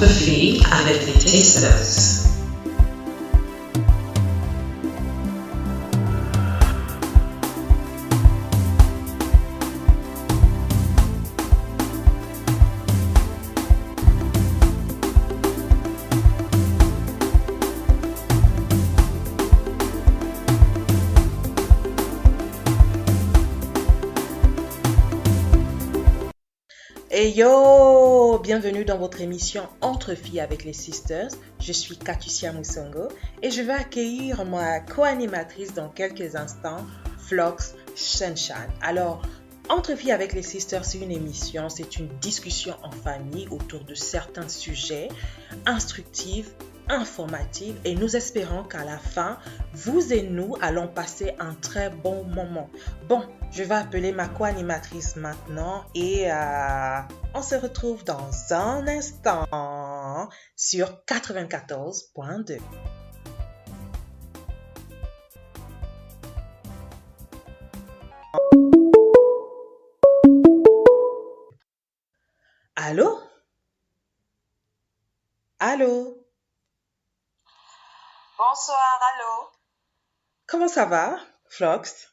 Entre filles avec les Tasters. Hey yo, bienvenue dans votre émission Entre filles avec les Sisters. Je suis Katusia Musongo et je vais accueillir ma co-animatrice dans quelques instants, Flox Sunshine. Alors, Entre filles avec les Sisters, c'est une émission, c'est une discussion en famille autour de certains sujets instructifs, informatifs et nous espérons qu'à la fin, vous et nous allons passer un très bon moment. Bon, je vais appeler ma co-animatrice maintenant et on se retrouve dans un instant sur 94.2. Allô? Allô? Bonsoir, allô? Comment ça va, Flox?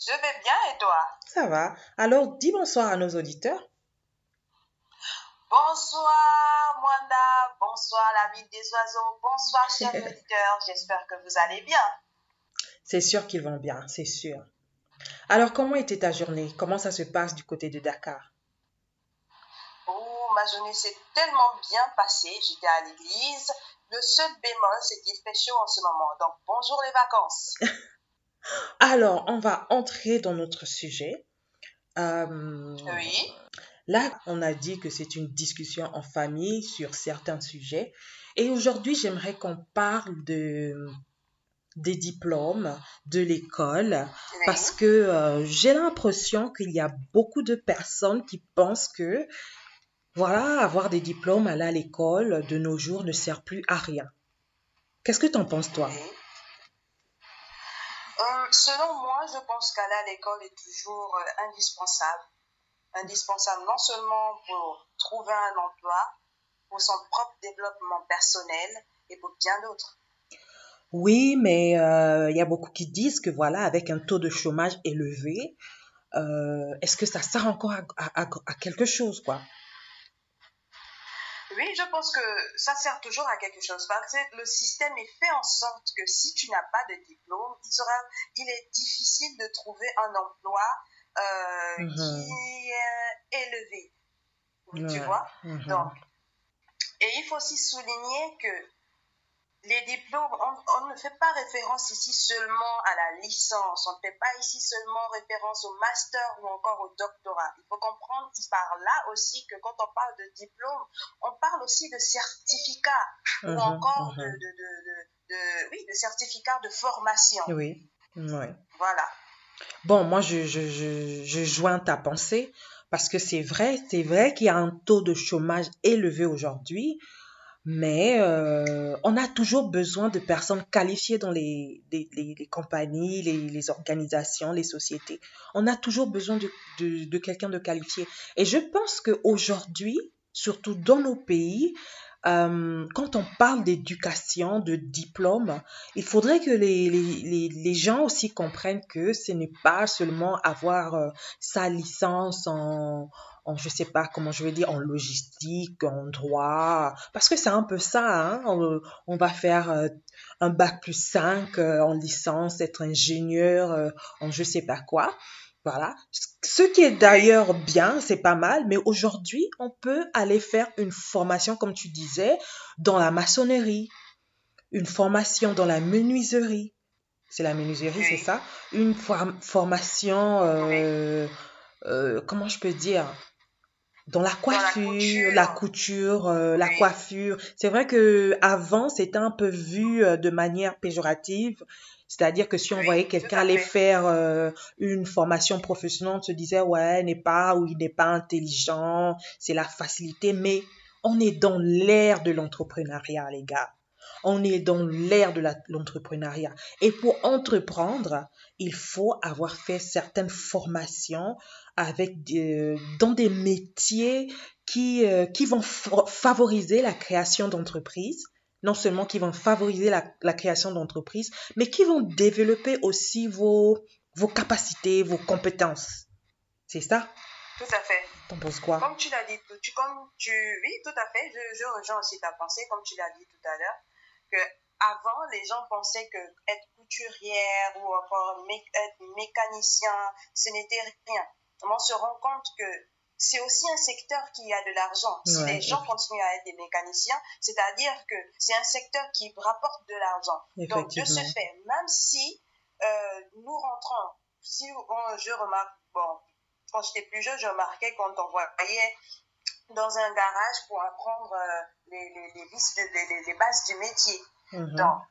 Je vais bien et toi? Ça va. Alors, dis bonsoir à nos auditeurs. Bonsoir, Mwanda. Bonsoir, la ville des oiseaux. Bonsoir, chers auditeurs. J'espère que vous allez bien. C'est sûr qu'ils vont bien, c'est sûr. Alors, comment était ta journée? Comment ça se passe du côté de Dakar? Oh, ma journée s'est tellement bien passée. J'étais à l'église. Le seul bémol, c'est qu'il fait chaud en ce moment. Donc, bonjour les vacances. Alors, on va entrer dans notre sujet. Oui. Là, on a dit que c'est une discussion en famille sur certains sujets. Et aujourd'hui, j'aimerais qu'on parle des diplômes de l'école Oui. parce que j'ai l'impression qu'il y a beaucoup de personnes qui pensent que, voilà, avoir des diplômes aller à l'école de nos jours ne sert plus à rien. Qu'est-ce que tu en penses, toi? Oui. Selon moi, je pense qu'aller à l'école est toujours indispensable. Indispensable non seulement pour trouver un emploi, pour son propre développement personnel et pour bien d'autres. Oui, mais il y a beaucoup qui disent que, voilà, avec un taux de chômage élevé, est-ce que ça sert encore à quelque chose, quoi? Oui, je pense que ça sert toujours à quelque chose parce que le système est fait en sorte que si tu n'as pas de diplôme, il est difficile de trouver un emploi qui est élevé, tu Ouais. vois. Donc, et il faut aussi souligner que les diplômes, on ne fait pas référence ici seulement à la licence, on ne fait pas ici seulement référence au master ou encore au doctorat. Il faut comprendre par là aussi que quand on parle de diplôme, on parle aussi de certificats ou encore de certificats de formation. Oui, ouais. Voilà. Bon, moi, je joins ta pensée parce que c'est vrai qu'il y a un taux de chômage élevé aujourd'hui, mais on a toujours besoin de personnes qualifiées dans les compagnies, les organisations, les sociétés. On a toujours besoin de quelqu'un de qualifié. Et je pense qu'aujourd'hui, surtout dans nos pays, quand on parle d'éducation, de diplôme, il faudrait que les gens aussi comprennent que ce n'est pas seulement avoir sa licence je sais pas comment je vais dire, en logistique, en droit, parce que c'est un peu ça, hein. On va faire un bac plus 5 en licence, être ingénieur en je sais pas quoi. Voilà. Ce qui est d'ailleurs bien, c'est pas mal, mais aujourd'hui, on peut aller faire une formation, comme tu disais, dans la maçonnerie, une formation dans la menuiserie. C'est la menuiserie, c'est ça? Une formation, comment je peux dire? Dans la coiffure, la couture, la coiffure. C'est vrai que avant c'était un peu vu de manière péjorative. C'est-à-dire que si on voyait quelqu'un aller faire une formation professionnelle, on se disait, ouais, il n'est pas ou il n'est pas intelligent, c'est la facilité. Mais on est dans l'ère de l'entrepreneuriat, les gars. On est dans l'ère de l'entrepreneuriat. Et pour entreprendre, il faut avoir fait certaines formations dans des métiers qui vont favoriser la création d'entreprises, non seulement qui vont favoriser la création d'entreprises, mais qui vont développer aussi vos capacités, vos compétences. C'est ça? Tout à fait. T'en penses quoi? Comme tu l'as dit, oui, tout à fait, je rejoins aussi ta pensée, comme tu l'as dit tout à l'heure, que avant, les gens pensaient que être couturière ou encore être mécanicien, ce n'était rien. On se rend compte que c'est aussi un secteur qui a de l'argent. Si les gens continuent à être des mécaniciens, c'est-à-dire que c'est un secteur qui rapporte de l'argent. Donc, de ce fait, même si nous rentrons, je remarque, bon, quand j'étais plus jeune, je remarquais quand on voyait dans un garage pour apprendre les bases du métier. Donc,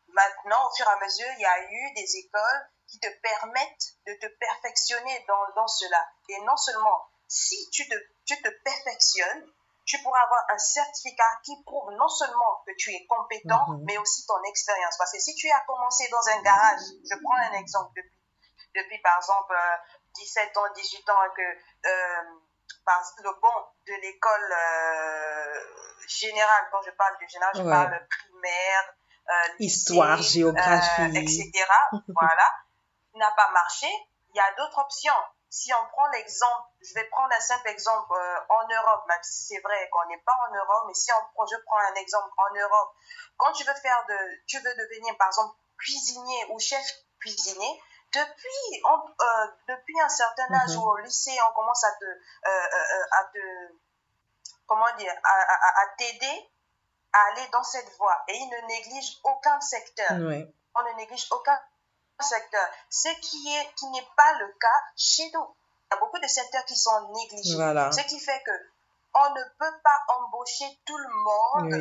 maintenant, au fur et à mesure, il y a eu des écoles qui te permettent de te perfectionner dans cela. Et non seulement, si tu te perfectionnes, tu pourras avoir un certificat qui prouve non seulement que tu es compétent, mais aussi ton expérience. Parce que si tu as commencé dans un garage, je prends un exemple depuis par exemple 17 ans, 18 ans, que par le bon de l'école générale, quand je parle de général, je parle primaire, histoire, lycée, géographie, etc. Voilà, n'a pas marché. Il y a d'autres options. Si on prend l'exemple, je vais prendre un simple exemple en Europe, même si c'est vrai qu'on n'est pas en Europe, mais si je prends un exemple en Europe, quand tu veux devenir par exemple cuisinier ou chef cuisinier, depuis un certain âge ou au lycée, on commence à t'aider à aller dans cette voie. Et ils ne négligent aucun secteur. On ne néglige aucun secteur. Ce qui n'est pas le cas chez nous. Il y a beaucoup de secteurs qui sont négligés. Voilà. Ce qui fait que on ne peut pas embaucher tout le monde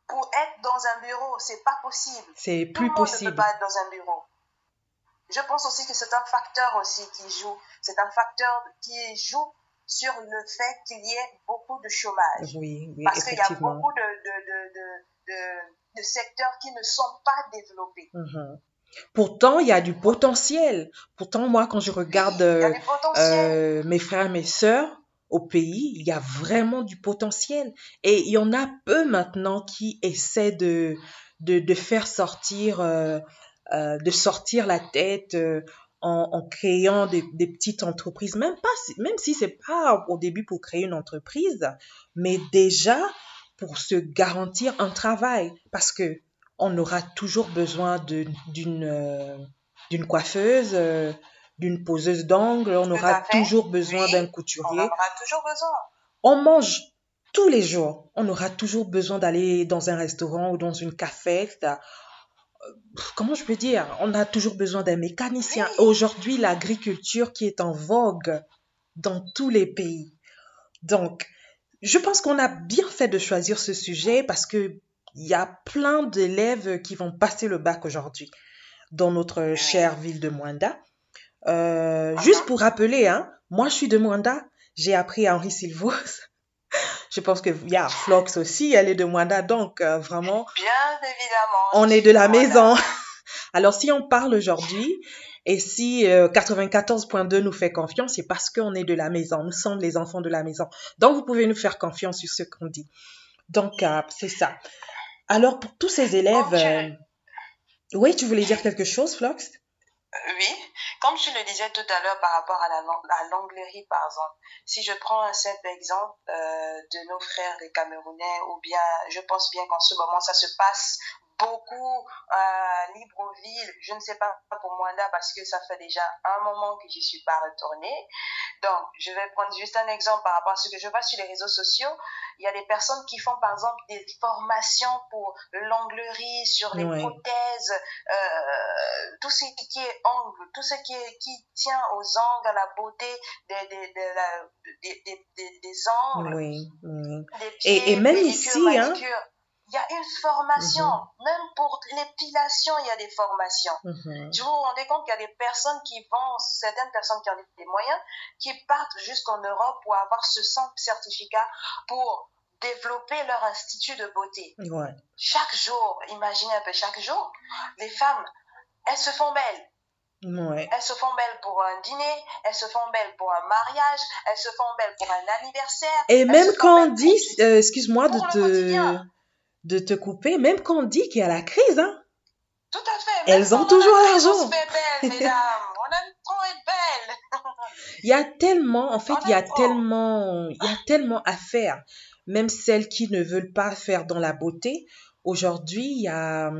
pour être dans un bureau. C'est pas possible. C'est tout plus le monde possible. ne peut pas être dans un bureau. Je pense aussi que c'est un facteur aussi qui joue. C'est un facteur qui joue sur le fait qu'il y ait beaucoup de chômage. Oui, parce qu'il y a beaucoup de secteurs qui ne sont pas développés. Pourtant, il y a du potentiel. Pourtant, moi, quand je regarde mes frères et mes sœurs au pays, il y a vraiment du potentiel. Et il y en a peu maintenant qui essaient de faire sortir, de sortir la tête en créant des petites entreprises. Même si c'est pas au début pour créer une entreprise, mais déjà pour se garantir un travail. Parce que on aura toujours besoin d'une coiffeuse, d'une poseuse d'ongles, on aura toujours besoin d'un couturier. On en aura toujours besoin. On mange tous les jours. On aura toujours besoin d'aller dans un restaurant ou dans une cafette. Comment je peux dire? On a toujours besoin d'un mécanicien. Aujourd'hui, l'agriculture qui est en vogue dans tous les pays. Donc, je pense qu'on a bien fait de choisir ce sujet parce que il y a plein d'élèves qui vont passer le bac aujourd'hui dans notre chère ville de Mwanda. Juste pour rappeler, hein, moi je suis de Mwanda, j'ai appris à Henri Silvous. Je pense que Flox aussi, elle est de Mwanda, donc vraiment, bien évidemment, on est de la maison. Alors si on parle aujourd'hui et si 94.2 nous fait confiance, c'est parce qu'on est de la maison, nous sommes les enfants de la maison. Donc vous pouvez nous faire confiance sur ce qu'on dit. Donc c'est ça. Alors pour tous ces élèves, oui, tu voulais dire quelque chose, Flox? Oui, comme tu le disais tout à l'heure par rapport à l'onglerie, par exemple. Si je prends un simple exemple de nos frères les Camerounais, ou bien je pense bien qu'en ce moment ça se passe beaucoup à Libreville, je ne sais pas pour moi là parce que ça fait déjà un moment que j'y suis pas retournée. Donc, je vais prendre juste un exemple par rapport à ce que je vois sur les réseaux sociaux. Il y a des personnes qui font par exemple des formations pour l'onglerie, sur les prothèses, tout ce qui est ongles, tout ce qui tient aux ongles, à la beauté des ongles, des pieds, et même ici, manicure. Il y a une formation, même pour l'épilation, il y a des formations. Je vous rendez compte qu'il y a des personnes certaines personnes qui ont des moyens, qui partent jusqu'en Europe pour avoir ce simple certificat pour développer leur institut de beauté. Chaque jour, imaginez un peu, chaque jour, les femmes, elles se font belles. Ouais. Elles se font belles pour un dîner, elles se font belles pour un mariage, elles se font belles pour un anniversaire, Et elles même se font quand on belles dit, excuse-moi pour le quotidien. de te couper, même quand on dit qu'il y a la crise, hein, Tout à fait. Même elles ont pendant toujours la crise, on se l'argent. fait belle, mesdames. On aime trop être belle. Il y a tellement, en fait, On aime trop. il y a tellement à faire. Même celles qui ne veulent pas faire dans la beauté. Aujourd'hui, il y a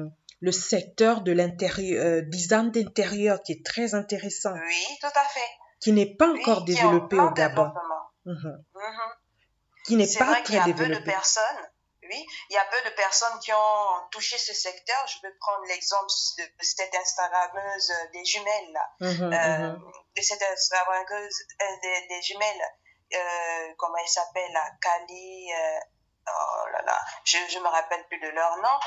le secteur de l'intérieur, design d'intérieur qui est très intéressant, Oui, tout à fait. qui n'est pas encore Oui, qui est en développé au plein Gabon. développement. Mhm. Mhm. Qui n'est C'est pas vrai qu'il y très a peu de développé. personnes, oui, il y a peu de personnes qui ont touché ce secteur. Je vais prendre l'exemple de cette Instagrammeuse des jumelles, là. Mhm, mhm. De cette Instagrammeuse des jumelles, comment elle s'appelle, là, Kali, oh là là, je me rappelle plus de leur nom,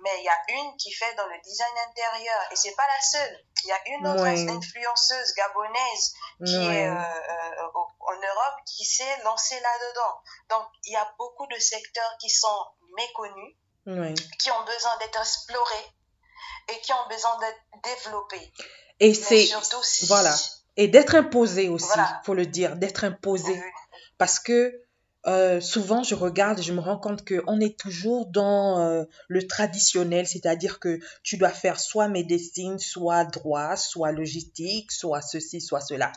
mais il y a une qui fait dans le design intérieur, et c'est pas la seule. Il y a une autre Ouais, influenceuse gabonaise qui est ouais, en Europe qui s'est lancée là-dedans. Donc, il y a beaucoup de secteurs qui sont méconnus, ouais. qui ont besoin d'être explorés et qui ont besoin d'être développés. Et Mais c'est, surtout, voilà. Et d'être imposé aussi, voilà, faut le dire, d'être imposé. oui, Parce que souvent, je regarde et je me rends compte qu'on est toujours dans le traditionnel, c'est-à-dire que tu dois faire soit médecine, soit droit, soit logistique, soit ceci, soit cela.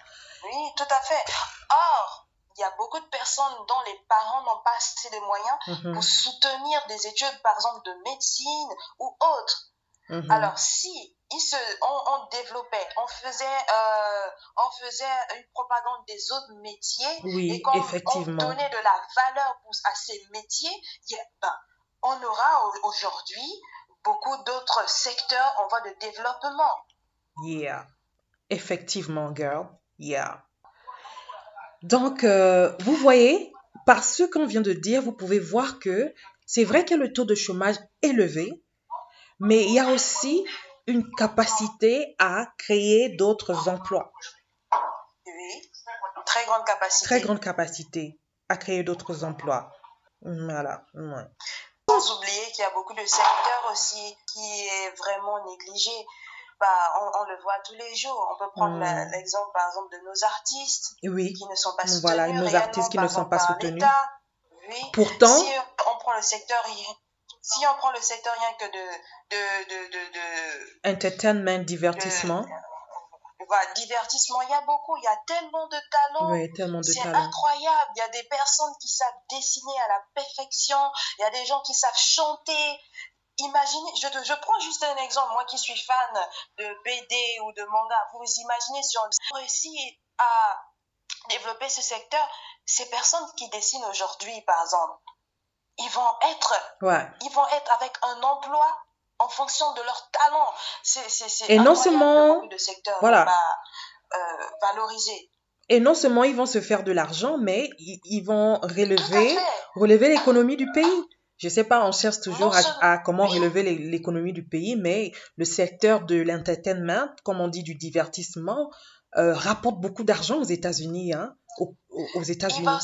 oui, tout à fait. Or, il y a beaucoup de personnes dont les parents n'ont pas assez de moyens Mhm, pour soutenir des études, par exemple, de médecine ou autres. mhm. Alors, si on développait, on faisait une propagande des autres métiers et Oui, qu'on effectivement. donnait de la valeur à ces métiers, ben, on aura aujourd'hui beaucoup d'autres secteurs en voie de développement. Yeah. Effectivement, girl. Yeah. Donc, vous voyez, par ce qu'on vient de dire, vous pouvez voir que c'est vrai que le taux de chômage est élevé, mais il y a aussi une capacité à créer d'autres emplois. Oui, très grande Très capacité. grande capacité à créer d'autres emplois. Voilà. Ouais. Sans oublier qu'il y a beaucoup de secteurs aussi qui est vraiment négligé. Bah, on le voit tous les jours. On peut prendre l'exemple, par exemple, de nos artistes Oui. qui ne sont pas Voilà, soutenus nos artistes réellement, qui par ne sont exemple, pas par soutenus. l'État. Oui. Pourtant, Si on prend le secteur, si on prend le secteur rien que de entertainment, divertissement. voilà, divertissement, il y a beaucoup, il y a tellement de talents. Oui, tellement de C'est talent. incroyable. Il y a des personnes qui savent dessiner à la perfection. Il y a des gens qui savent chanter. Imaginez, je prends juste un exemple, moi qui suis fan de BD ou de manga, vous imaginez si on réussit à développer ce secteur, ces personnes qui dessinent aujourd'hui, par exemple, ils vont être avec un emploi en fonction de leur talent. C'est Et non incroyable que seulement, beaucoup de secteurs n'est voilà. pas valorisé. Et non seulement ils vont se faire de l'argent, mais ils vont Tout à fait. relever l'économie du pays. Je sais pas, on cherche toujours Non seulement, à comment oui, relever l'économie du pays, mais le secteur de l'entertainment, comme on dit du divertissement, rapporte beaucoup d'argent aux États-Unis, hein, aux ils États-Unis. vont,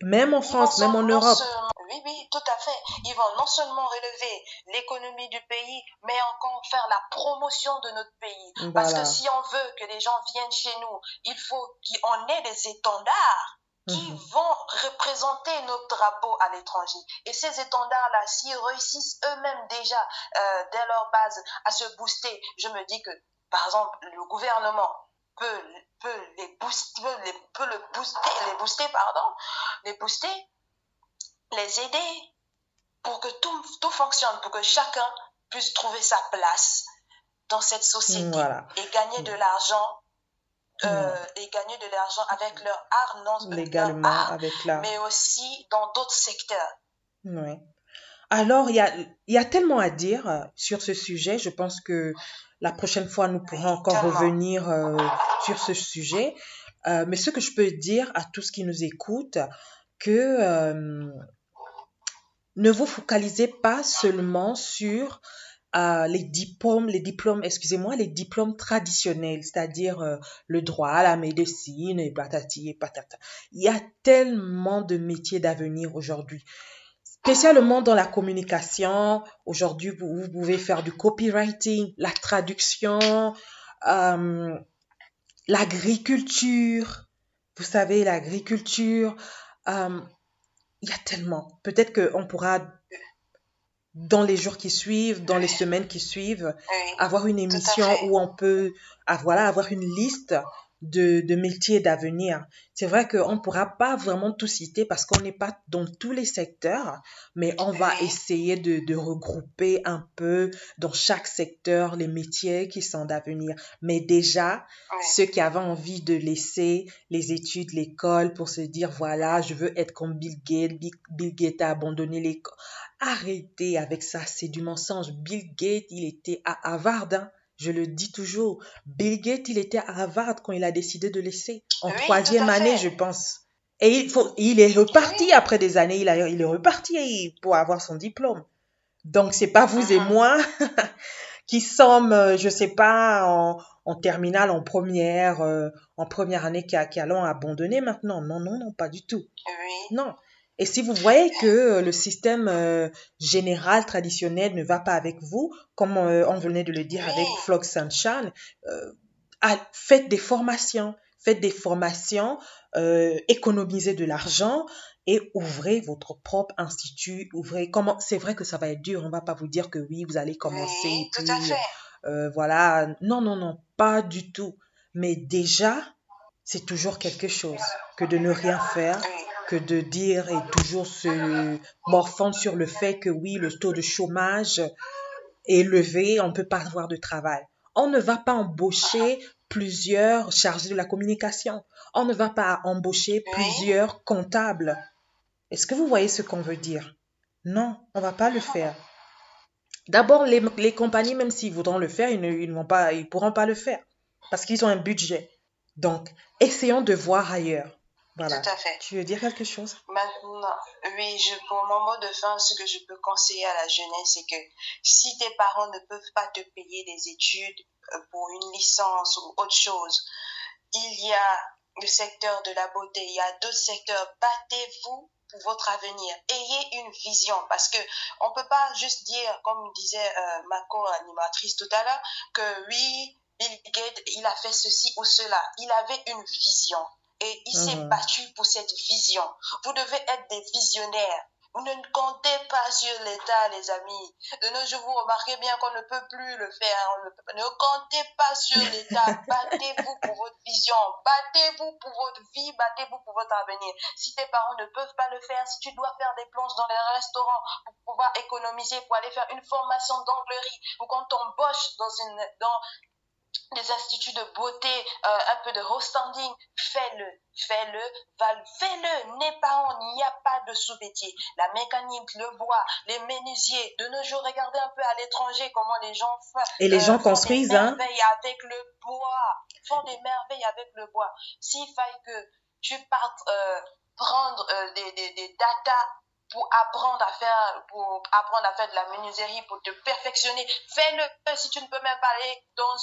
Même en ils vont France, même en non Europe. seulement, oui, oui, tout à fait. Ils vont non seulement relever l'économie du pays, mais encore faire la promotion de notre pays. Parce que Voilà. si on veut que les gens viennent chez nous, il faut qu'on ait des étendards qui Mhm. vont représenter notre drapeau à l'étranger. Et ces étendards-là, s'ils réussissent eux-mêmes déjà, dès leur base, à se booster, je me dis que, par exemple, le gouvernement peut les booster, les aider pour que tout fonctionne, pour que chacun puisse trouver sa place dans cette société Voilà. et gagner de l'argent avec leur art, Légalement, avec l'art. mais aussi dans d'autres secteurs. Ouais. Alors, il y a tellement à dire sur ce sujet. Je pense que la prochaine fois, nous pourrons encore tellement. revenir sur ce sujet. Mais ce que je peux dire à tous qui nous écoutent, que ne vous focalisez pas seulement sur les diplômes, les diplômes traditionnels, c'est-à-dire le droit, la médecine, et patati et patata. Il y a tellement de métiers d'avenir aujourd'hui. Spécialement dans la communication, aujourd'hui, vous pouvez faire du copywriting, la traduction, euh, l'agriculture. Vous savez, l'agriculture, euh, il y a tellement. Peut-être qu'on pourra, dans les jours qui suivent, dans les semaines qui suivent, Oui, avoir une tout à émission fait. où on peut voilà, avoir une liste de métiers d'avenir. C'est vrai qu'on ne pourra pas vraiment tout citer parce qu'on n'est pas dans tous les secteurs, mais on va Oui, essayer de regrouper un peu dans chaque secteur les métiers qui sont d'avenir. Mais déjà, oui, ceux qui avaient envie de laisser les études, l'école pour se dire, voilà, je veux être comme Bill Gates. Bill Gates a abandonné l'école. Arrêtez avec ça, c'est du mensonge. Bill Gates, il était à Harvard, hein. Je le dis toujours. Bill Gates, il était à Harvard quand il a décidé de laisser. En oui, tout troisième à année, fait. je pense. Et il est reparti Oui. après des années. Il est reparti pour avoir son diplôme. Donc, c'est pas vous et Mhm. moi qui sommes, je sais pas, en terminale, en première année qui allons abandonner maintenant. Non, non, non, pas du tout. Oui, Non. Et si vous voyez que le système général traditionnel ne va pas avec vous, comme on venait de le dire avec oui, Flock Sunshine, euh, faites des formations. Faites des formations, économisez de l'argent et ouvrez votre propre institut. Ouvrez comment. C'est vrai que ça va être dur. On va pas vous dire que oui, vous allez commencer et oui, tout à puis fait. voilà. Non, non, non, pas du tout. Mais déjà, c'est toujours quelque chose que de ne rien faire, Oui, que de dire et toujours se morfondre sur le fait que oui, le taux de chômage est élevé, on ne peut pas avoir de travail. On ne va pas embaucher plusieurs chargés de la communication. On ne va pas embaucher oui. plusieurs comptables. Est-ce que vous voyez ce qu'on veut dire? Non, on ne va pas le faire. D'abord, les compagnies, même s'ils voudront le faire, ils ne vont pas, ils pourront pas le faire parce qu'ils ont un budget. Donc, essayons de voir ailleurs. Tout Voilà. à fait. Tu veux dire quelque chose? Maintenant, oui, pour mon mot de fin, ce que je peux conseiller à la jeunesse, c'est que si tes parents ne peuvent pas te payer des études pour une licence ou autre chose, il y a le secteur de la beauté, il y a d'autres secteurs. Battez-vous pour votre avenir. Ayez une vision parce que on peut pas juste dire, comme disait ma co-animatrice tout à l'heure, que oui, Bill Gates, il a fait ceci ou cela. Il avait une vision et il s'est Mhm. battu pour cette vision. Vous devez être des visionnaires. Vous ne comptez pas sur l'État, les amis. De nos jours, vous remarquez bien qu'on ne peut plus le faire. Ne comptez pas sur l'État. Battez-vous pour votre vision. Battez-vous pour votre vie. Battez-vous pour votre avenir. Si tes parents ne peuvent pas le faire, si tu dois faire des plonges dans les restaurants pour pouvoir économiser, pour aller faire une formation d'anglerie, ou qu'on t'embauche dans des instituts de beauté, un peu de haut standing, fais-le, fais-le, fais-le, n'aie pas honte, il n'y a pas de sous-métier. La mécanique, le bois, les menuisiers, de nos jours, regardez un peu à l'étranger comment les gens Et les gens font des construisent, hein? merveilles avec le bois, font des merveilles avec le bois. S'il faille que tu partes prendre des datas pour apprendre à faire de la menuiserie, pour te perfectionner, fais-le. Si tu ne peux même pas aller dans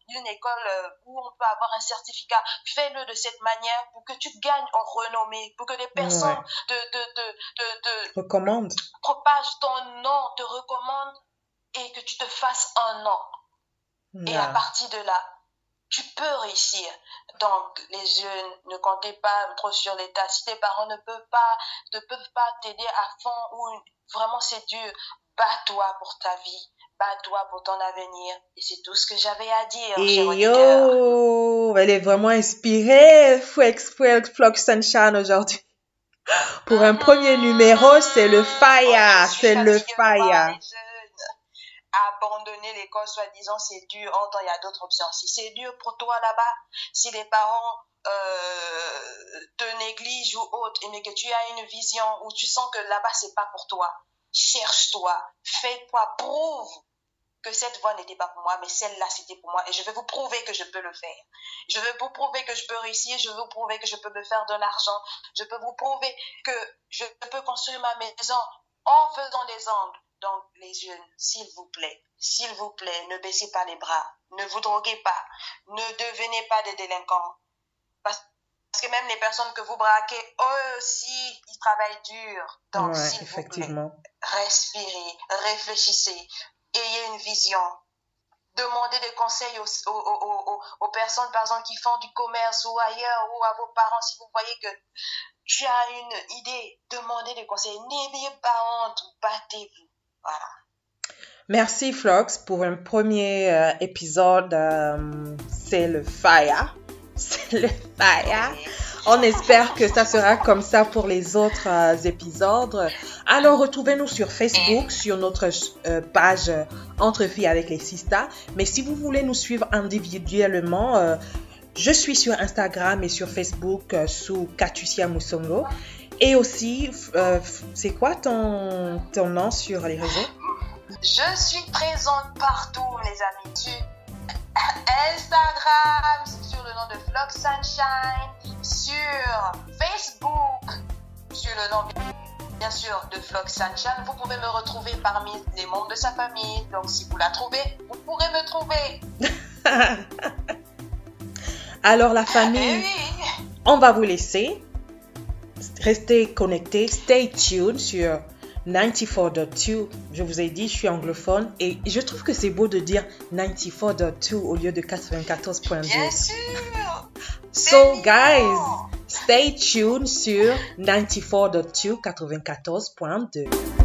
une école où on peut avoir un certificat, fais-le de cette manière pour que tu gagnes en renommée, pour que les Ouais. personnes te Recommande. propagent ton nom, te recommandent et que tu te fasses un nom. Et à Yeah. partir de là, tu peux réussir. Donc, les jeunes, ne comptez pas trop sur l'État. Si tes parents ne peuvent pas t'aider à fond ou vraiment c'est dur, bats-toi pour ta vie, bats-toi pour ton avenir. Et c'est tout ce que j'avais à dire, cher Et auditeur. yo, elle est vraiment inspirée, Flock Sunshine aujourd'hui. Pour un premier numéro, c'est le Oh, je fire, suis c'est le fatiguée de voir fire. les jeunes abandonner l'école, soi-disant c'est dur. En temps, il y a d'autres options. Si c'est dur pour toi là-bas, si les parents te négligent ou autre, mais que tu as une vision où tu sens que là-bas c'est pas pour toi, cherche-toi, fais-toi, prouve que cette voie n'était pas pour moi, mais celle-là c'était pour moi et je vais vous prouver que je peux le faire. Je vais vous prouver que je peux réussir, je vais vous prouver que je peux me faire de l'argent, je peux vous prouver que je peux construire ma maison en faisant des angles. Donc les jeunes, s'il vous plaît, ne baissez pas les bras, ne vous droguez pas, ne devenez pas des délinquants. Parce que même les personnes que vous braquez, eux aussi, ils travaillent dur. Donc, Ouais, s'il vous plaît, effectivement. respirez, réfléchissez, ayez une vision. demander des conseils aux personnes, par exemple, qui font du commerce ou ailleurs, ou à vos parents. Si vous voyez que tu as une idée, demandez des conseils. N'ayez pas honte, battez-vous. Voilà. Merci Flox pour un premier épisode. C'est le fire. C'est le fire. On espère que ça sera comme ça pour les autres épisodes. Alors, retrouvez-nous sur Facebook, sur notre page Entre filles avec les Sistas. Mais si vous voulez nous suivre individuellement, je suis sur Instagram et sur Facebook sous Katusia Musongo. Et aussi, c'est quoi ton nom sur les réseaux? Je suis présente partout, les amis. Sur Instagram, sur le nom de Flox Sunshine, sur Facebook, sur le nom, bien sûr, de Flox Sunshine. Vous pouvez me retrouver parmi les membres de sa famille. Donc, si vous la trouvez, vous pourrez me trouver. Alors, la famille, on va vous laisser. Restez connectés, stay tuned sur 94.2. Je vous ai dit, je suis anglophone et je trouve que c'est beau de dire 94.2 au lieu de 94.2. Bien sûr. So guys, stay tuned sur 94.2, 94.2.